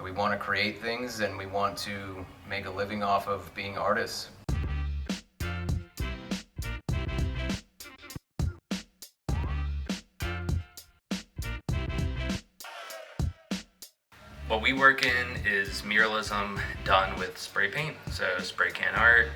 we want to create things and we want to make a living off of being artists. What we work in is muralism done with spray paint, so spray can art.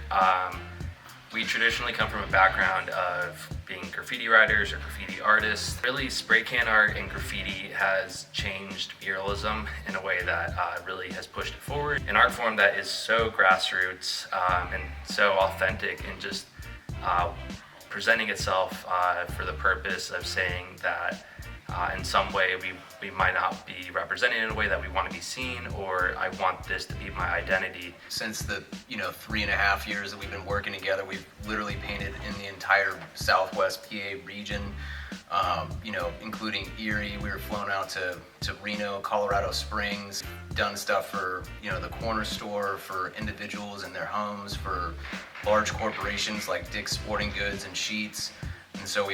We traditionally come from a background of being graffiti writers or graffiti artists. Really, spray can art and graffiti has changed muralism in a way that really has pushed it forward. An art form that is so grassroots and so authentic and just presenting itself for the purpose of saying that in some way we might not be represented in a way that we want to be seen, or I want this to be my identity. Since the 3.5 years that we've been working together, we've literally painted in the entire Southwest PA region, including Erie. We were flown out to Reno, Colorado Springs, done stuff for the corner store, for individuals in their homes, for large corporations like Dick's Sporting Goods and Sheetz. And so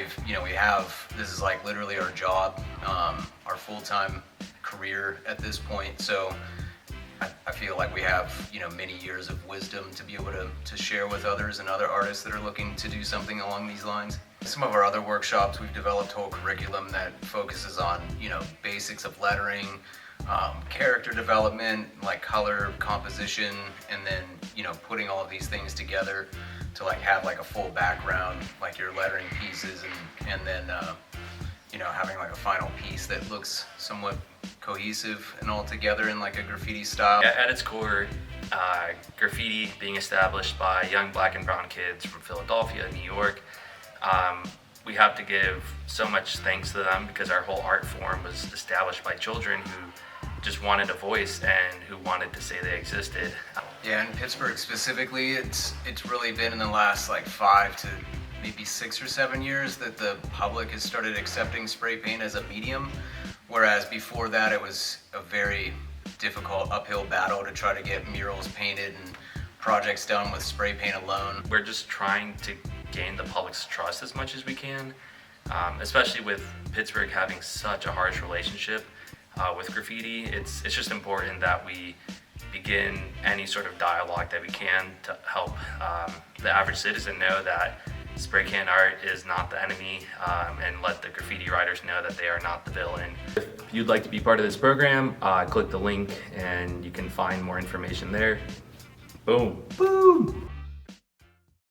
this is like literally our job, our full-time career at this point. So I feel like we have, many years of wisdom to be able to share with others and other artists that are looking to do something along these lines. Some of our other workshops, we've developed a whole curriculum that focuses on, basics of lettering, character development, like color, composition, and then, putting all of these things together to have a full background, like your lettering pieces, and then having a final piece that looks somewhat cohesive and all together in a graffiti style. At its core, graffiti being established by young black and brown kids from Philadelphia, New York, we have to give so much thanks to them because our whole art form was established by children who just wanted a voice and who wanted to say they existed. Yeah, in Pittsburgh specifically, it's really been in the last 5 to maybe 6 or 7 years that the public has started accepting spray paint as a medium, whereas before that it was a very difficult uphill battle to try to get murals painted and projects done with spray paint alone. We're just trying to gain the public's trust as much as we can, especially with Pittsburgh having such a harsh relationship with graffiti. It's just important that we begin any sort of dialogue that we can to help the average citizen know that spray can art is not the enemy, and let the graffiti writers know that they are not the villain. If you'd like to be part of this program, click the link and you can find more information there. Boom. Boom.